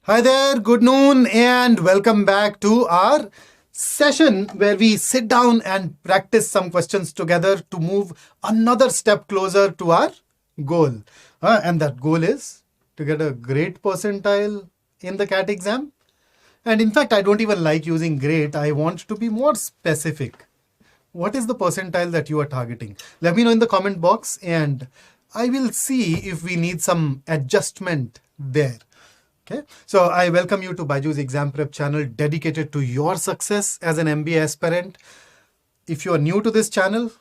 Hi there, good noon, and welcome back to our session where we sit down and practice some questions together to move another step closer to our goal. And that goal is to get a great percentile in the CAT exam. And in fact, I don't even like using great, I want to be more specific. What is the percentile that you are targeting? Let me know in the comment box and I will see if we need some adjustment there. Okay, so I welcome you to BYJU'S exam prep channel dedicated to your success as an MBA aspirant. If you are new to this channel,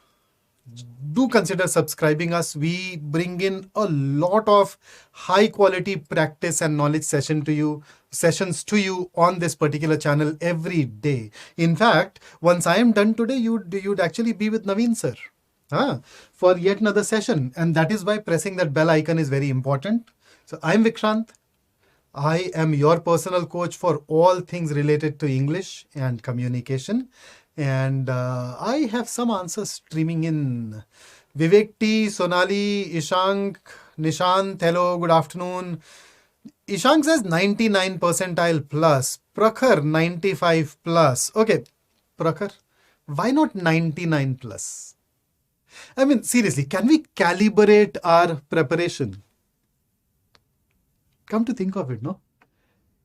do consider subscribing us. We bring in a lot of high quality practice and knowledge sessions to you on this particular channel every day. In fact, once I am done today, you'd actually be with Naveen sir for yet another session. And that is why pressing that bell icon is very important. So I'm Vikrant. I am your personal coach for all things related to English and communication. And I have some answers streaming in. Vivek T, Sonali, Ishank, Nishant, hello, good afternoon. Ishank says 99 percentile plus. Prakhar, 95 plus. Okay, Prakhar, why not 99 plus? I mean, seriously, can we calibrate our preparation? Come to think of it, no?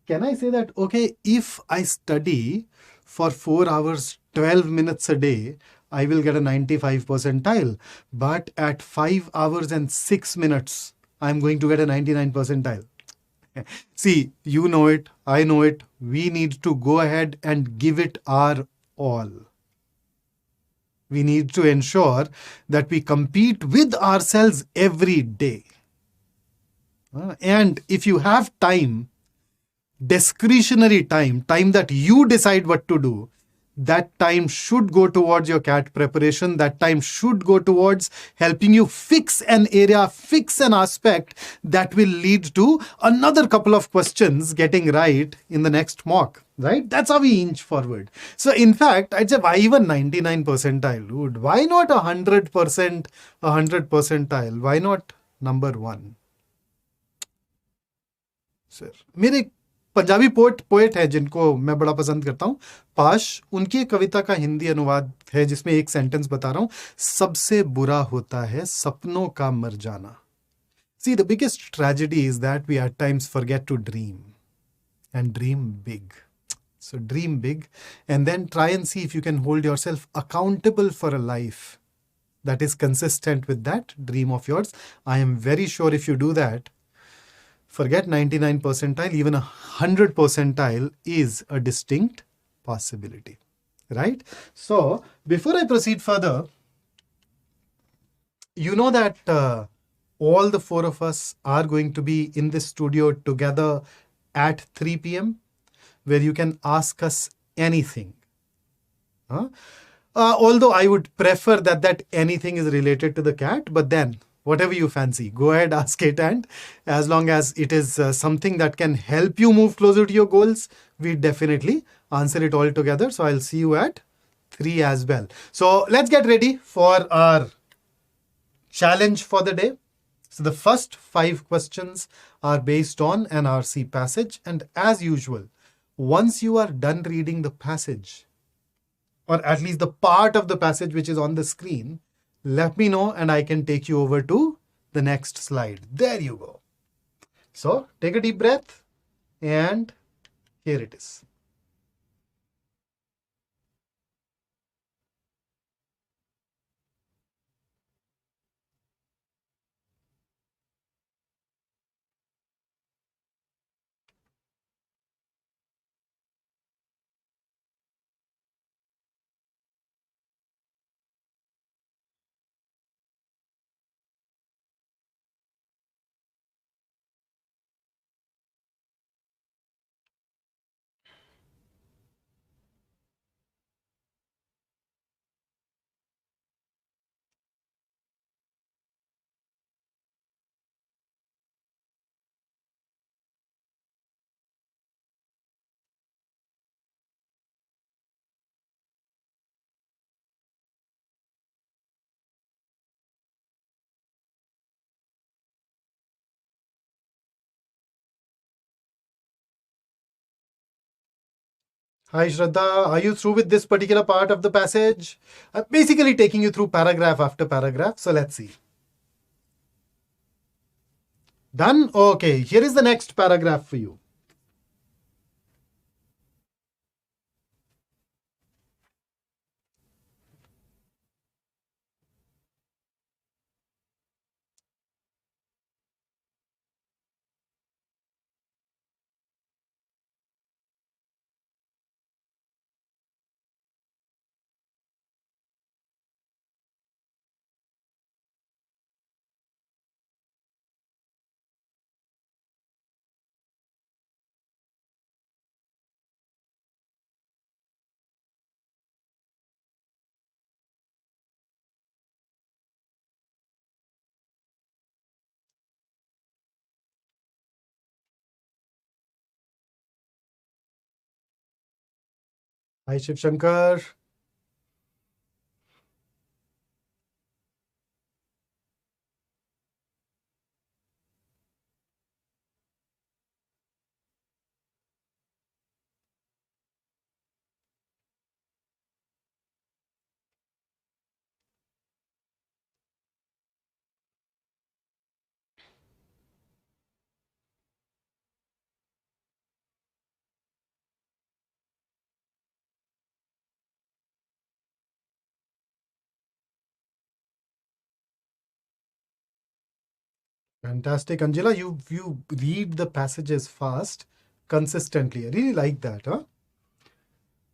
Can I say that, okay, if I study for 4 hours, 12 minutes a day, I will get a 95 percentile. But at 5 hours and 6 minutes, I'm going to get a 99 percentile. See, you know it, I know it. We need to go ahead and give it our all. We need to ensure that we compete with ourselves every day. And if you have time, discretionary time that you decide what to do, that time should go towards your CAT preparation. That time should go towards helping you fix an area, fix an aspect that will lead to another couple of questions getting right in the next mock, right? That's how we inch forward. So in fact, I'd say why even 99 percentile, dude? Why not 100%, 100 percentile? Why not number one? Sir, मेरे Punjabi poet है जिनको मैं बड़ा पसंद करता हूं, पाश, उनकी एक कविता का हिंदी अनुवाद है जिसमें एक सेंटेंस बता रहा हूं, सबसे बुरा होता है सपनों का मर जाना. See, the biggest tragedy is that we at times forget to dream and dream big. So dream big and then try and see if you can hold yourself accountable for a life that is consistent with that dream of yours. I am very sure if you do that, forget 99 percentile, even 100 percentile is a distinct possibility, right? So before I proceed further, you know that all the four of us are going to be in this studio together at 3 p.m. where you can ask us anything. Although I would prefer that anything is related to the CAT, but then whatever you fancy, go ahead, ask it. And as long as it is something that can help you move closer to your goals, we definitely answer it all together. So I'll see you at 3 as well. So let's get ready for our challenge for the day. So the first 5 questions are based on an RC passage. And as usual, once you are done reading the passage, or at least the part of the passage which is on the screen, let me know and I can take you over to the next slide. There you go. So take a deep breath and here it is. Hi Shraddha, are you through with this particular part of the passage? I'm basically taking you through paragraph after paragraph, so let's see. Done? Okay, here is the next paragraph for you. Hi Shiv Shankar. Fantastic, Angela. You read the passages fast, consistently. I really like that, huh?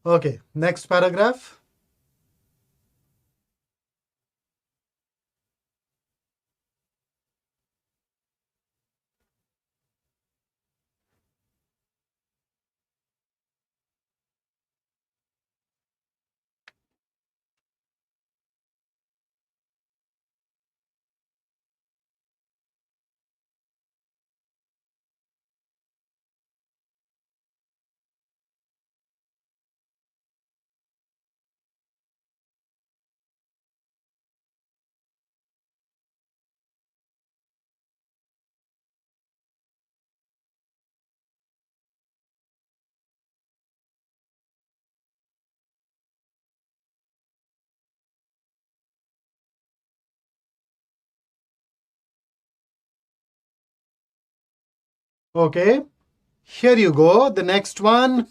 Okay, next paragraph. Okay, here you go. The next one.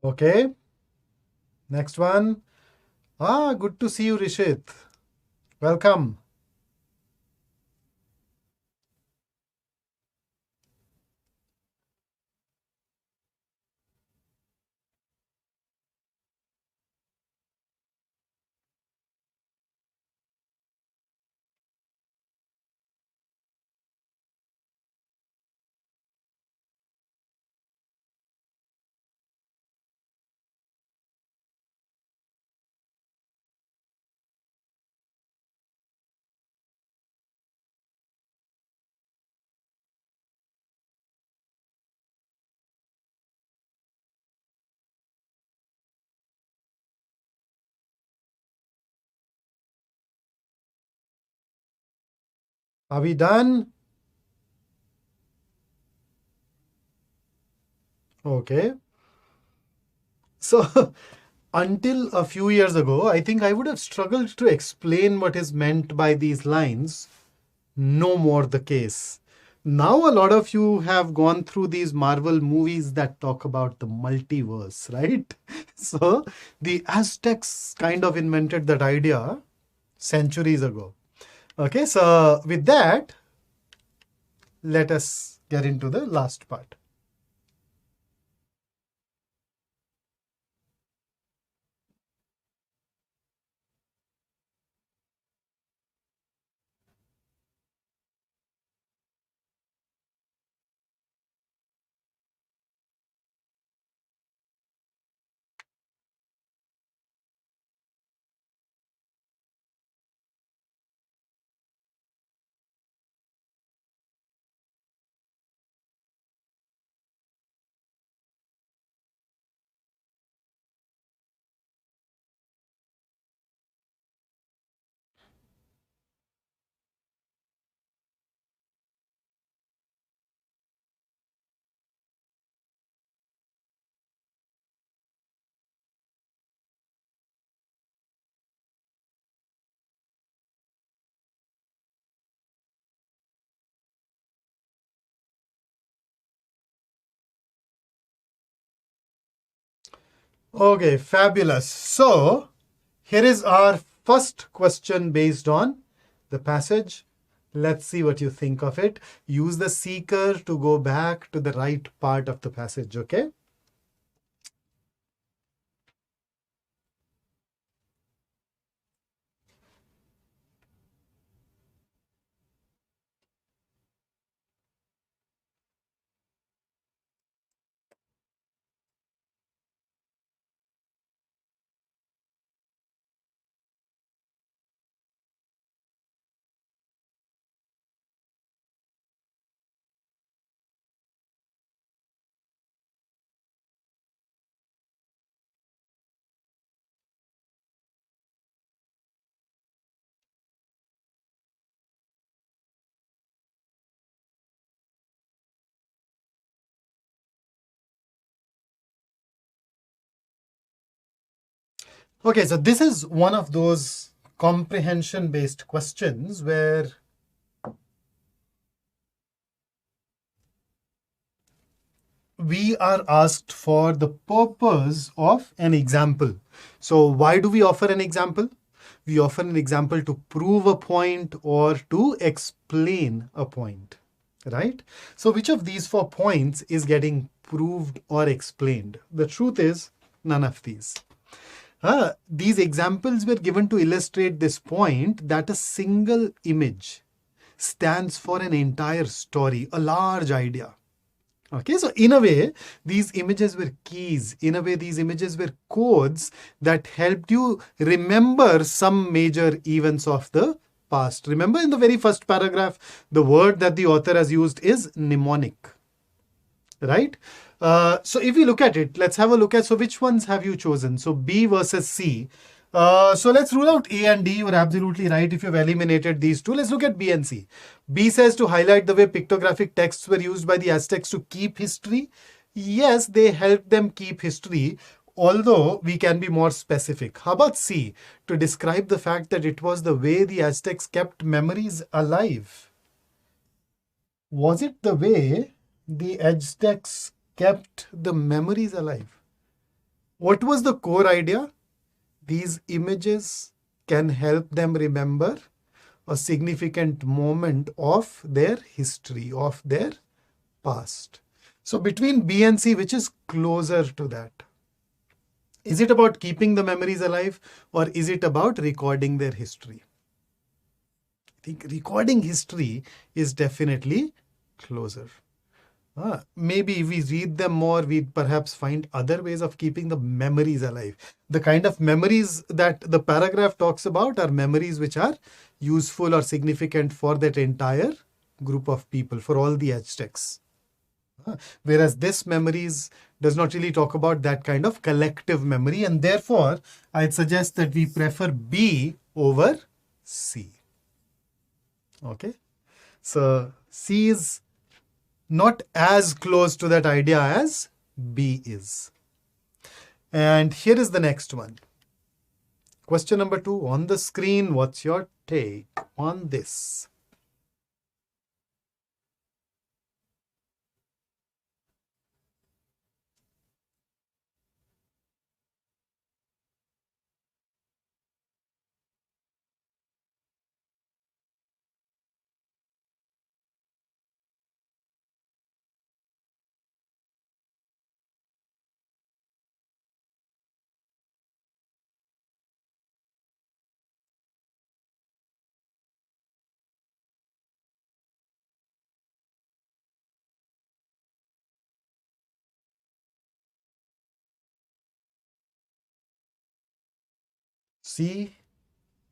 Okay, next one. Ah, good to see you, Rishit. Welcome. Are we done? Okay. So, until a few years ago, I think I would have struggled to explain what is meant by these lines. No more the case. Now, a lot of you have gone through these Marvel movies that talk about the multiverse, right? So, the Aztecs kind of invented that idea centuries ago. Okay, so with that, let us get into the last part. Okay, fabulous. So here is our first question based on the passage. Let's see what you think of it. Use the seeker to go back to the right part of the passage, okay? Okay, so this is one of those comprehension based questions where we are asked for the purpose of an example. So why do we offer an example? We offer an example to prove a point or to explain a point, right? So which of these 4 points is getting proved or explained? The truth is none of these. These examples were given to illustrate this point that a single image stands for an entire story, a large idea. Okay, so in a way, these images were keys. In a way, these images were codes that helped you remember some major events of the past. Remember in the very first paragraph, the word that the author has used is mnemonic, right? So if we look at it, let's have a look at, so which ones have you chosen? So B versus C. So let's rule out A and D. You're absolutely right if you've eliminated these two. Let's look at B and C. B says to highlight the way pictographic texts were used by the Aztecs to keep history. Yes, they helped them keep history, although we can be more specific. How about C? To describe the fact that it was the way the Aztecs kept memories alive. Was it the way the Aztecs kept the memories alive? What was the core idea? These images can help them remember a significant moment of their history, of their past. So between B and C, which is closer to that? Is it about keeping the memories alive or is it about recording their history? I think recording history is definitely closer. Maybe if we read them more, we'd perhaps find other ways of keeping the memories alive. The kind of memories that the paragraph talks about are memories which are useful or significant for that entire group of people, for all the Aztecs. Whereas this memories does not really talk about that kind of collective memory, and therefore I'd suggest that we prefer B over C. Okay, so C is not as close to that idea as B is. And here is the next one. Question number 2 on the screen. What's your take on this? C,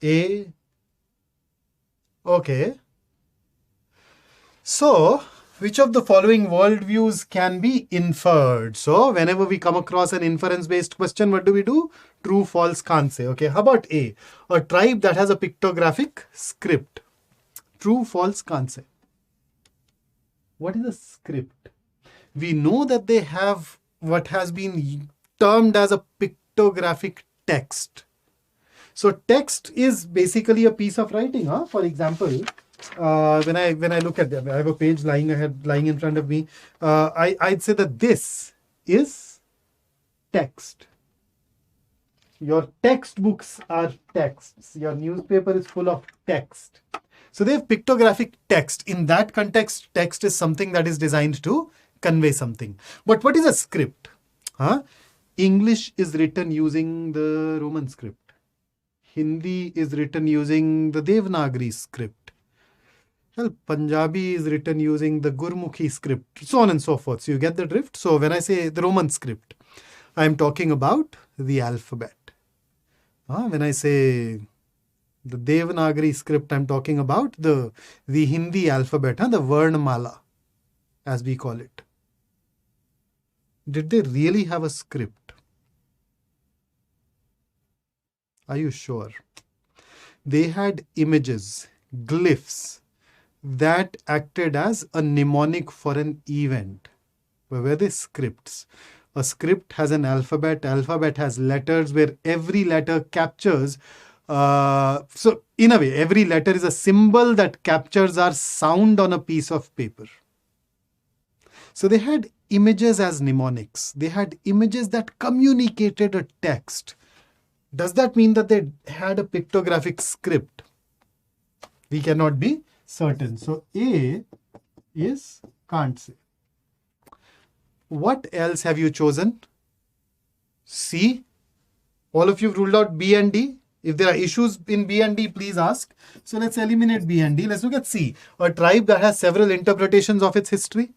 A. Okay. So, which of the following worldviews can be inferred? So, whenever we come across an inference-based question, what do? True, false, can't say. Okay, how about A? A tribe that has a pictographic script. True, false, can't say. What is a script? We know that they have what has been termed as a pictographic text. So text is basically a piece of writing. For example, when I look at them, I have a page lying in front of me. I'd say that this is text. Your textbooks are texts. Your newspaper is full of text. So they have pictographic text. In that context, text is something that is designed to convey something. But what is a script? Huh? English is written using the Roman script. Hindi is written using the Devanagari script. Well, Punjabi is written using the Gurmukhi script, so on and so forth. So you get the drift. So when I say the Roman script, I'm talking about the alphabet. When I say the Devanagari script, I'm talking about the Hindi alphabet, the Varnamala, as we call it. Did they really have a script? Are you sure? They had images, glyphs, that acted as a mnemonic for an event. Where were they scripts? A script has an alphabet. Alphabet has letters where every letter captures. So in a way, every letter is a symbol that captures our sound on a piece of paper. So they had images as mnemonics. They had images that communicated a text. Does that mean that they had a pictographic script? We cannot be certain. So A is can't say. What else have you chosen? C. All of you ruled out B and D. If there are issues in B and D, please ask. So let's eliminate B and D. Let's look at C. A tribe that has several interpretations of its history.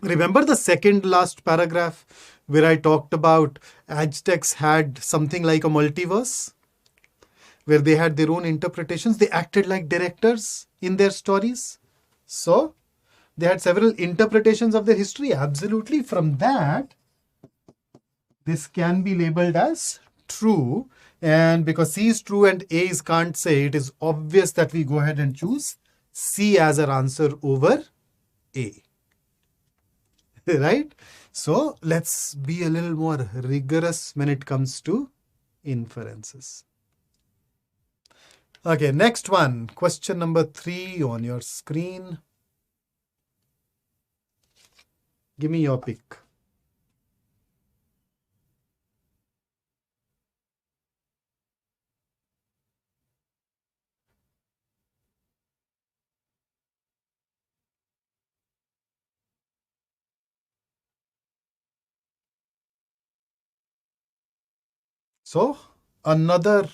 Remember the second last paragraph where I talked about Aztecs had something like a multiverse, where they had their own interpretations. They acted like directors in their stories. So they had several interpretations of their history. Absolutely. From that, this can be labeled as true. And because C is true and A is can't say, it is obvious that we go ahead and choose C as our answer over A. Right? So let's be a little more rigorous when it comes to inferences. Okay, next one. Question number 3 on your screen. Give me your pick. So another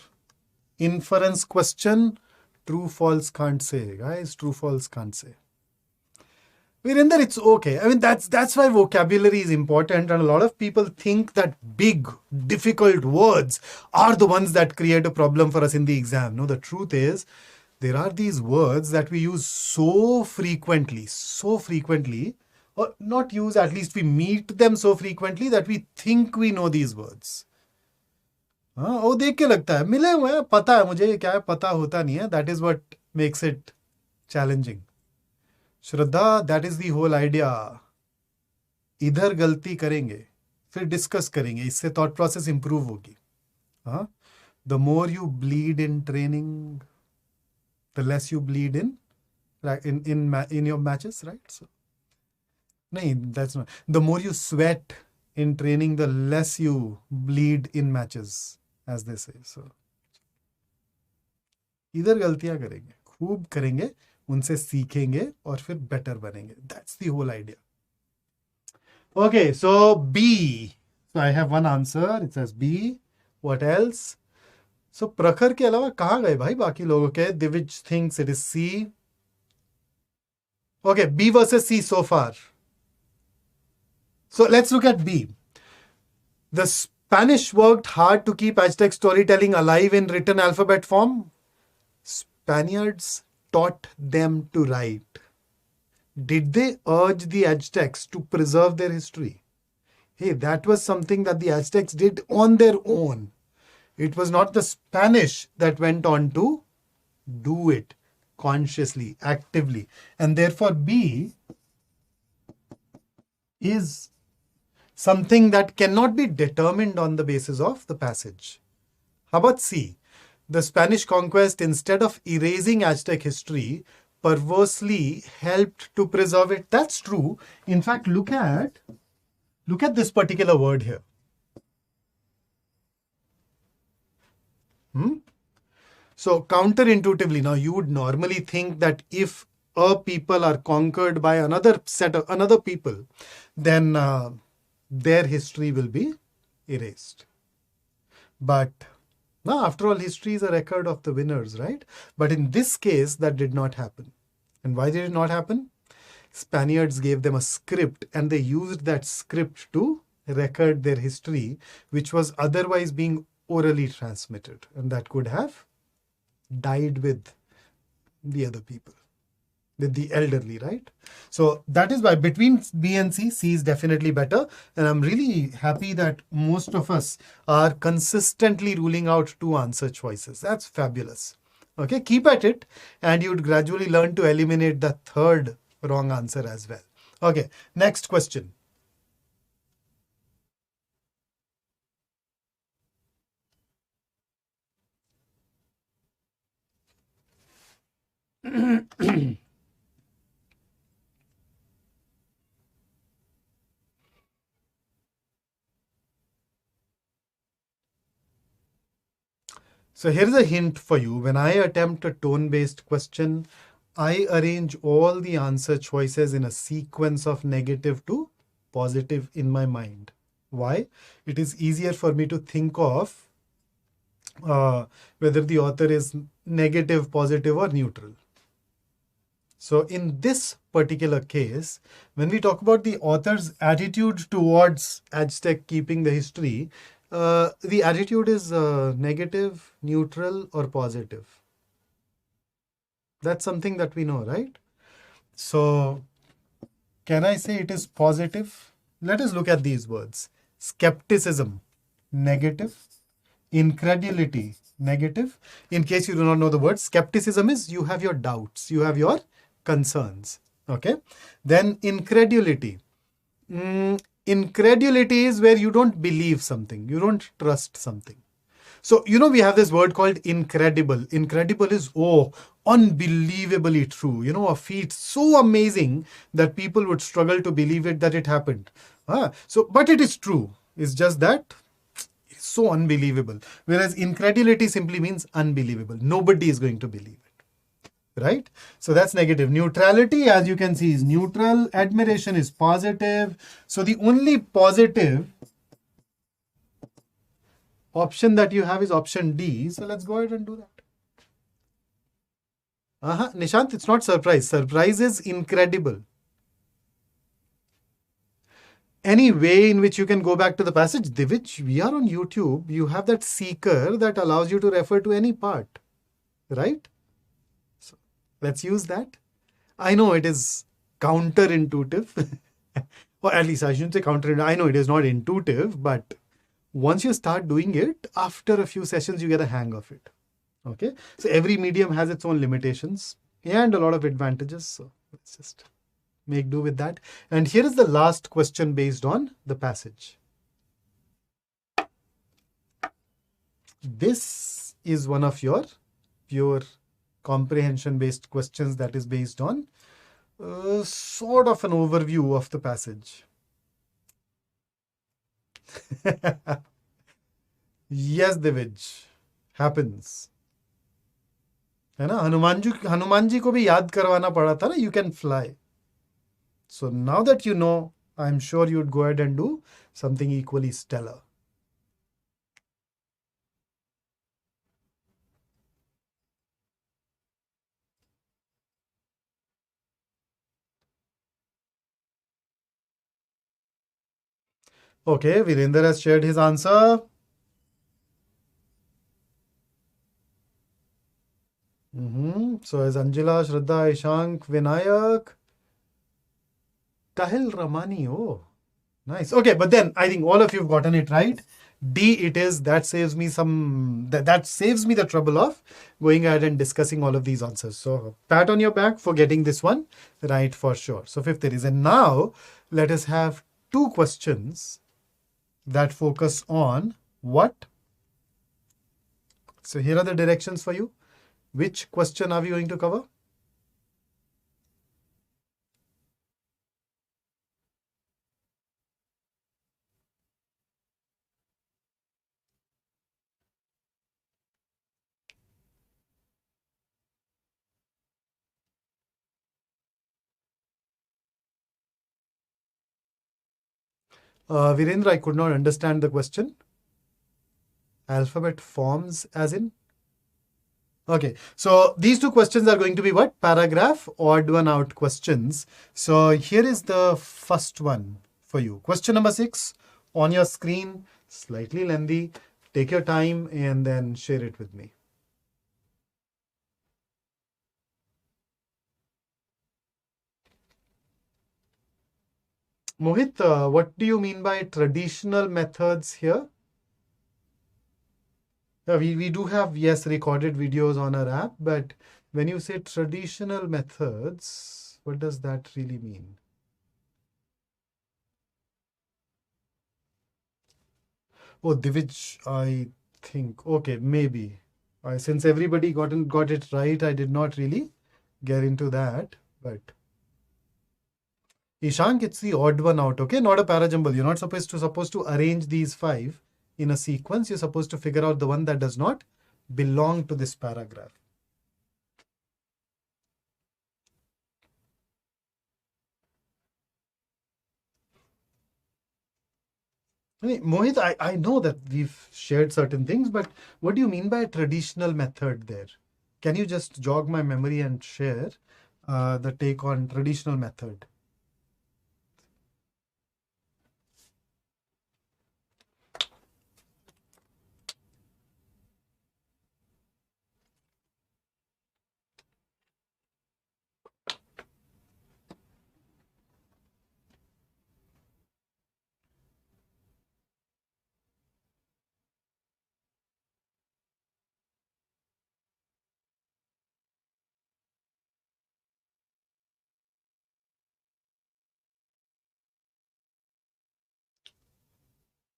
inference question. True, false, can't say. Guys, true, false, can't say. Virender, it's okay. I mean, that's why vocabulary is important. And a lot of people think that big, difficult words are the ones that create a problem for us in the exam. No, the truth is, there are these words that we use so frequently, or not use, at least we meet them so frequently that we think we know these words. वो देख के लगता है मिले हुए हैं, पता है मुझे क्या है, पता होता नहीं है. That is what makes it challenging. Shraddha, that is the whole idea. इधर गलती करेंगे, फिर डिस्कस करेंगे, इससे थॉट प्रोसेस इंप्रूव होगी. The more you bleed in training, the less you bleed in your matches, right? So, no, that's not. The more you sweat in training, the less you bleed in matches, as they say. So, इधर गलतियां करेंगे, खूब करेंगे, उनसे सीखेंगे और फिर better बनेंगे. That's the whole idea. Okay, so B. So I have one answer. It says B. What else? So प्रखर के अलावा कहाँ गए भाई बाकी लोगों के? Divij thinks it is C. Okay, B versus C so far. So let's look at B. The Spanish worked hard to keep Aztec storytelling alive in written alphabet form. Spaniards taught them to write. Did they urge the Aztecs to preserve their history? Hey, that was something that the Aztecs did on their own. It was not the Spanish that went on to do it consciously, actively. And therefore, B is something that cannot be determined on the basis of the passage. How about C? The Spanish conquest, instead of erasing Aztec history, perversely helped to preserve it. That's true. In fact, look at this particular word here. So counterintuitively, now you would normally think that if a people are conquered by another set of another people, then their history will be erased. But now, after all, history is a record of the winners, right? But in this case, that did not happen. And why did it not happen? Spaniards gave them a script and they used that script to record their history, which was otherwise being orally transmitted. And that could have died with the other people, with the elderly, right? So that is why between B and C, C is definitely better. And I'm really happy that most of us are consistently ruling out two answer choices. That's fabulous. Okay, keep at it and you'd gradually learn to eliminate the third wrong answer as well. Okay, next question. So here's a hint for you. When I attempt a tone-based question, I arrange all the answer choices in a sequence of negative to positive in my mind. Why? It is easier for me to think of whether the author is negative, positive, or neutral. So in this particular case, when we talk about the author's attitude towards Aztec keeping the history, the attitude is negative, neutral, or positive. That's something that we know, right? So can I say it is positive? Let us look at these words. Skepticism, negative. Incredulity, negative. In case you do not know the word, skepticism is you have your doubts, you have your concerns. Okay. Then incredulity. Incredulity is where you don't believe something, you don't trust something. So, we have this word called incredible. Incredible is, oh, unbelievably true. A feat so amazing that people would struggle to believe it that it happened. But it is true. It's just that it's so unbelievable. Whereas incredulity simply means unbelievable. Nobody is going to believe it. Right? So that's negative. Neutrality, as you can see, is neutral. Admiration is positive. So the only positive option that you have is option D. So let's go ahead and do that. Nishant, it's not surprise. Surprise is incredible. Any way in which you can go back to the passage, which we are on YouTube, you have that seeker that allows you to refer to any part, right? So let's use that. I know it is counterintuitive, or at least I shouldn't say counterintuitive. I know it is not intuitive, but once you start doing it, after a few sessions, you get a hang of it. Okay, so every medium has its own limitations and a lot of advantages. So let's just make do with that. And here is the last question based on the passage. This is one of your pure comprehension based questions that is based on sort of an overview of the passage. Yes, Divij, happens. है ना, हनुमान जी को भी याद करवाना पड़ा था ना, you can fly. So now that you know, I'm sure you'd go ahead and do something equally stellar. Okay, Virender has shared his answer. So as Anjula, Shraddha, Ishank, Vinayak, Kahil Ramani. Oh, nice. Okay, but then I think all of you have gotten it right. D it is. That saves me that saves me the trouble of going ahead and discussing all of these answers. So pat on your back for getting this one right for sure. So fifth it is. And now let us have two questions that focus on what? So here are the directions for you. Which question are we going to cover? Virendra, I could not understand the question. Alphabet forms as in? Okay, so these two questions are going to be what? Paragraph odd one out questions. So here is the first one for you. Question number 6 on your screen, slightly lengthy. Take your time and then share it with me. Mohit, what do you mean by traditional methods here? We do have, yes, recorded videos on our app, but when you say traditional methods, what does that really mean? Oh, Divij, I think, okay, maybe. Since everybody got it right, I did not really get into that, but Ishank, it's the odd one out, okay? Not a parajumble. You're not supposed to arrange these 5 in a sequence. You're supposed to figure out the one that does not belong to this paragraph. I mean, Mohit, I know that we've shared certain things, but what do you mean by a traditional method there? Can you just jog my memory and share the take on traditional method?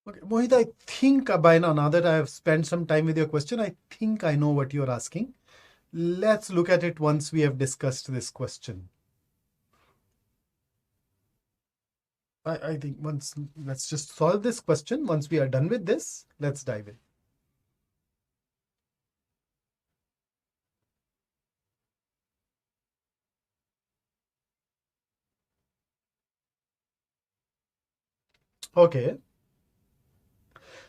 Okay, Mohit, I think by now that I have spent some time with your question, I think I know what you're asking. Let's look at it once we have discussed this question. I think let's just solve this question. Once we are done with this, let's dive in. Okay.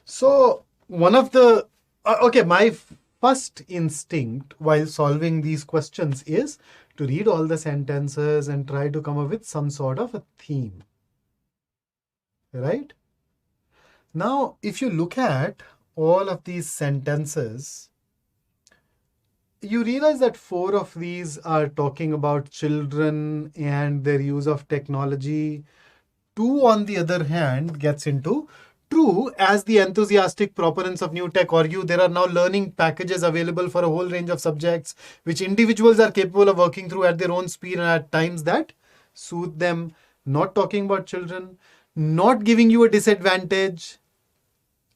So one of the, okay, my first instinct while solving these questions is to read all the sentences and try to come up with some sort of a theme. Right? Now, if you look at all of these sentences, you realize that 4 of these are talking about children and their use of technology. 2, on the other hand, gets into true, as the enthusiastic proponents of new tech argue, there are now learning packages available for a whole range of subjects which individuals are capable of working through at their own speed and at times that suit them. Not talking about children, not giving you a disadvantage,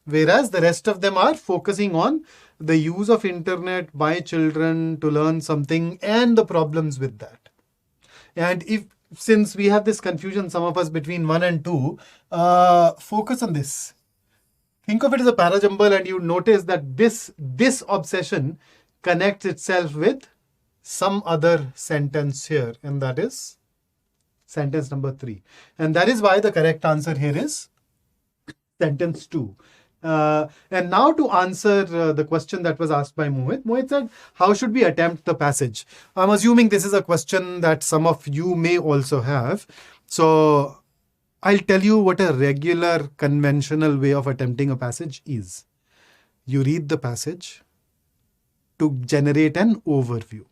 whereas the rest of them are focusing on the use of internet by children to learn something and the problems with that. And since we have this confusion, some of us, between 1 and 2, focus on this. Think of it as a parajumble and you notice that this obsession connects itself with some other sentence here, and that is sentence number 3. And that is why the correct answer here is sentence 2. And now to answer the question that was asked by Mohit. Mohit said, how should we attempt the passage? I'm assuming this is a question that some of you may also have. So I'll tell you what a regular conventional way of attempting a passage is. You read the passage to generate an overview.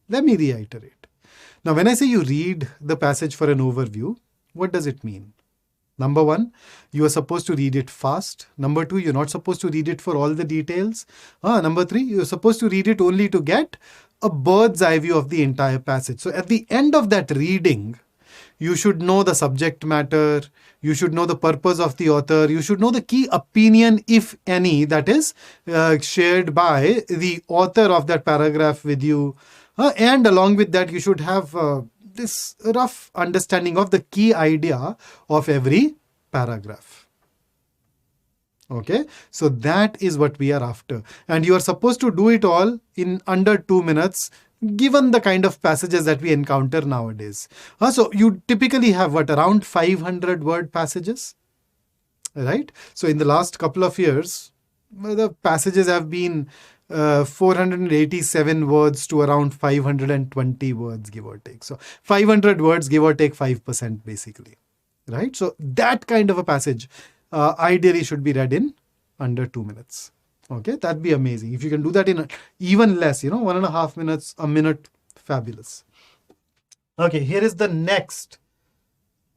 Let me reiterate. Now, when I say you read the passage for an overview, what does it mean? Number 1, you are supposed to read it fast. Number 2, you're not supposed to read it for all the details. Number 3, you're supposed to read it only to get a bird's eye view of the entire passage. So at the end of that reading, you should know the subject matter, you should know the purpose of the author, you should know the key opinion, if any, that is shared by the author of that paragraph with you. And along with that, you should have this rough understanding of the key idea of every paragraph. Okay, so that is what we are after. And you are supposed to do it all in under 2 minutes, given the kind of passages that we encounter nowadays. So you typically have what, around 500 word passages? right? So in the last couple of years, the passages have been 487 words to around 520 words, give or take. So 500 words, give or take 5%, basically, right? So that kind of a passage ideally should be read in under 2 minutes. Okay, that'd be amazing. If you can do that in even less, 1.5 minutes, a minute, fabulous. Okay, here is the next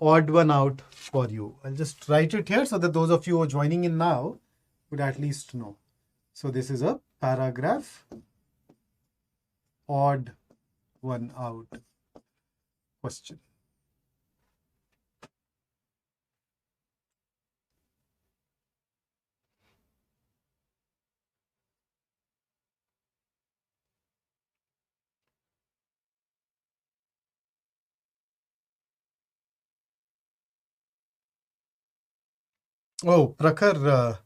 odd one out for you. I'll just write it here so that those of you who are joining in now would at least know. So this is a paragraph, odd one out question. Oh, Prakhar,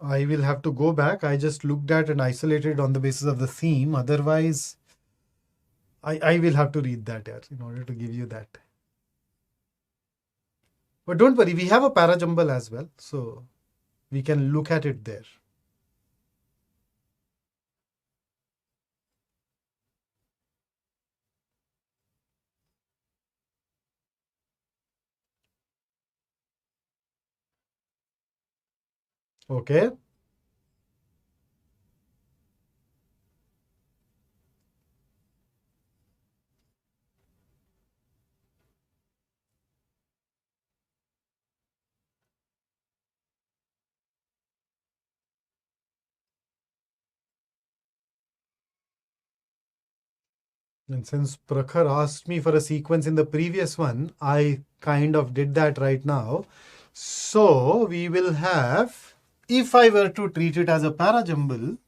I will have to go back. I just looked at and isolated on the basis of the theme. Otherwise, I will have to read that here in order to give you that. But don't worry, we have a parajumble as well. So we can look at it there. Okay. And since Prakhar asked me for a sequence in the previous one, I kind of did that right now. So we will have, if I were to treat it as a parajumble,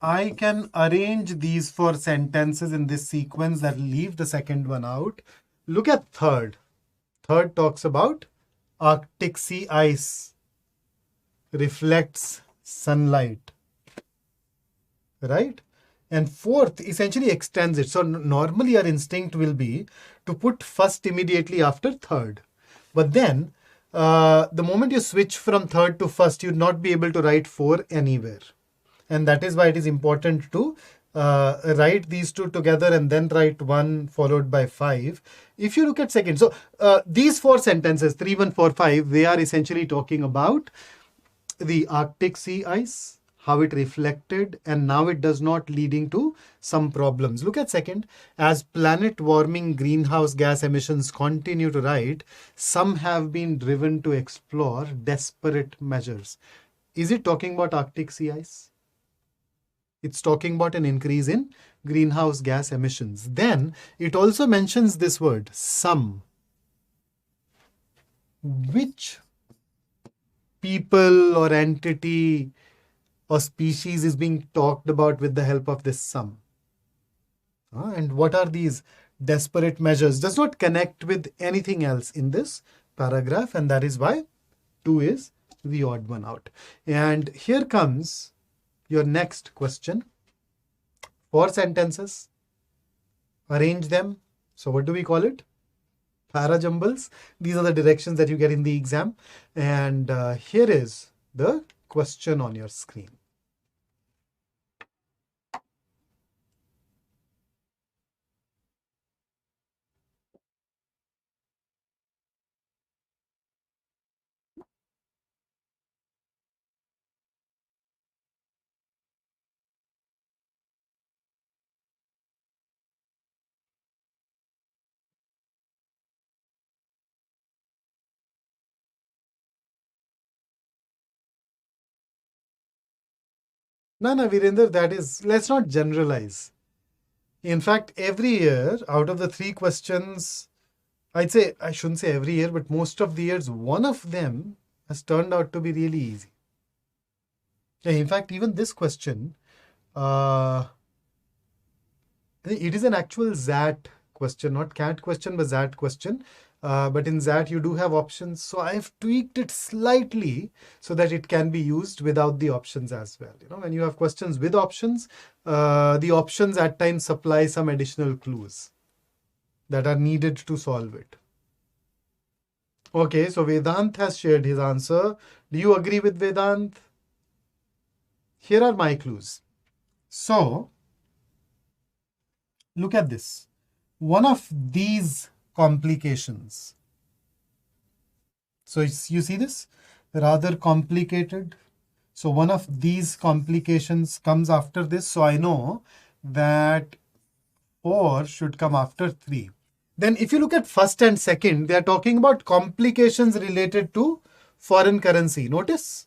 I can arrange these 4 sentences in this sequence that leave the second one out. Look at third. Third talks about Arctic sea ice reflects sunlight, right? And fourth essentially extends it. So normally our instinct will be to put first immediately after third. But then the moment you switch from third to first, you'd not be able to write 4 anywhere. And that is why it is important to write these two together and then write 1 followed by 5. If you look at second, so these 4 sentences, 3, 1, 4, 5, they are essentially talking about the Arctic sea ice, how it reflected, and now it does not, leading to some problems. Look at second. As planet warming greenhouse gas emissions continue to rise, some have been driven to explore desperate measures. Is it talking about Arctic sea ice? It's talking about an increase in greenhouse gas emissions. Then it also mentions this word, some. Which people or entity or species is being talked about with the help of this some? And what are these desperate measures? Does not connect with anything else in this paragraph, and that is why 2 is the odd one out. And here comes your next question. 4 sentences, arrange them. So what do we call it? Parajumbles. These are the directions that you get in the exam. And here is the question on your screen. No, Virender, that is, let's not generalize. In fact, every year, out of the 3 questions, I shouldn't say every year, but most of the years, one of them has turned out to be really easy. Yeah, in fact, even this question, it is an actual ZAT question, not CAT question, but ZAT question. But in ZAT, you do have options. So I have tweaked it slightly so that it can be used without the options as well. When you have questions with options, the options at times supply some additional clues that are needed to solve it. Okay, so Vedant has shared his answer. Do you agree with Vedant? Here are my clues. So, look at this. One of these complications. So, you see this? Rather complicated. So, one of these complications comes after this. So, I know that 4 should come after 3. Then if you look at first and second, they are talking about complications related to foreign currency. Notice?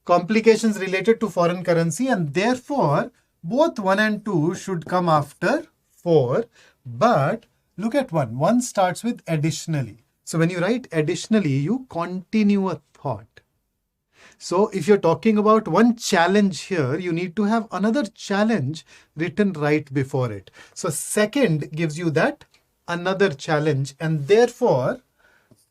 Complications related to foreign currency, and therefore both 1 and 2 should come after 4. But look at 1. 1 starts with additionally. So when you write additionally, you continue a thought. So if you're talking about one challenge here, you need to have another challenge written right before it. So second gives you that another challenge, and therefore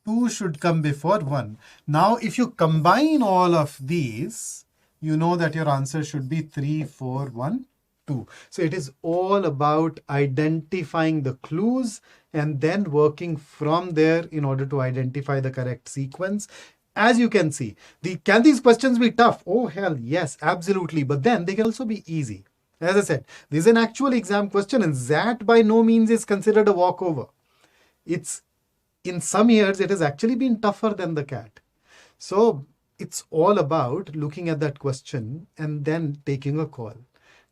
2 should come before 1. Now if you combine all of these, you know that your answer should be 3, 4, 1, 2. So it is all about identifying the clues and then working from there in order to identify the correct sequence. As you can see, can these questions be tough? Oh hell yes, absolutely. But then they can also be easy. As I said, this is an actual exam question, and that by no means is considered a walkover. It's in some years it has actually been tougher than the CAT. So it's all about looking at that question and then taking a call.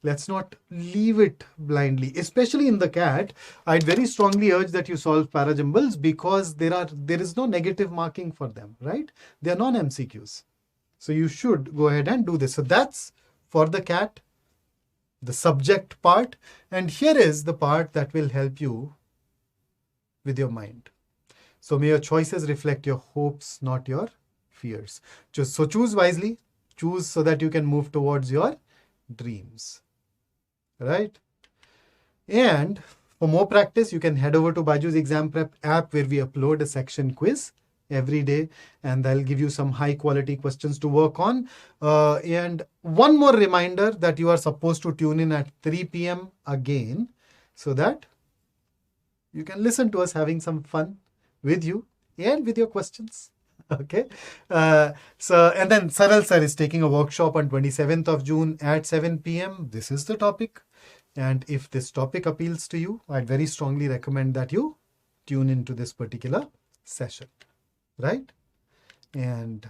Let's not leave it blindly, especially in the CAT. I'd very strongly urge that you solve parajumbles because there is no negative marking for them, right? They are non-MCQs. So you should go ahead and do this. So that's for the CAT, the subject part. And here is the part that will help you with your mind. So may your choices reflect your hopes, not your fears. So choose wisely. Choose so that you can move towards your dreams. Right? And for more practice, you can head over to BYJU'S Exam Prep app, where we upload a section quiz every day, and I'll give you some high quality questions to work on. And one more reminder that you are supposed to tune in at 3 p.m. again, so that you can listen to us having some fun with you and with your questions. Okay. And then Saral sir is taking a workshop on 27th of June at 7 p.m. This is the topic. And if this topic appeals to you, I'd very strongly recommend that you tune into this particular session. Right? And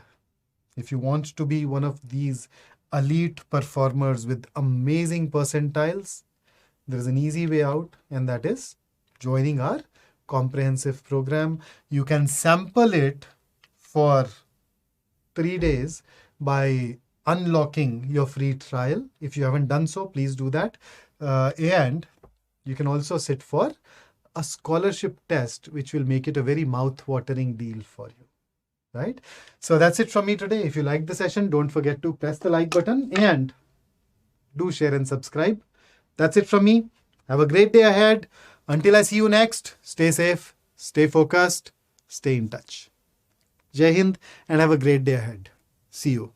if you want to be one of these elite performers with amazing percentiles, there is an easy way out, and that is joining our comprehensive program. You can sample it for 3 days by unlocking your free trial. If you haven't done so, please do that. And you can also sit for a scholarship test, which will make it a very mouth-watering deal for you. Right? So that's it from me today. If you liked the session, don't forget to press the like button and do share and subscribe. That's it from me. Have a great day ahead. Until I see you next, stay safe, stay focused, stay in touch. Jai Hind, and have a great day ahead. See you.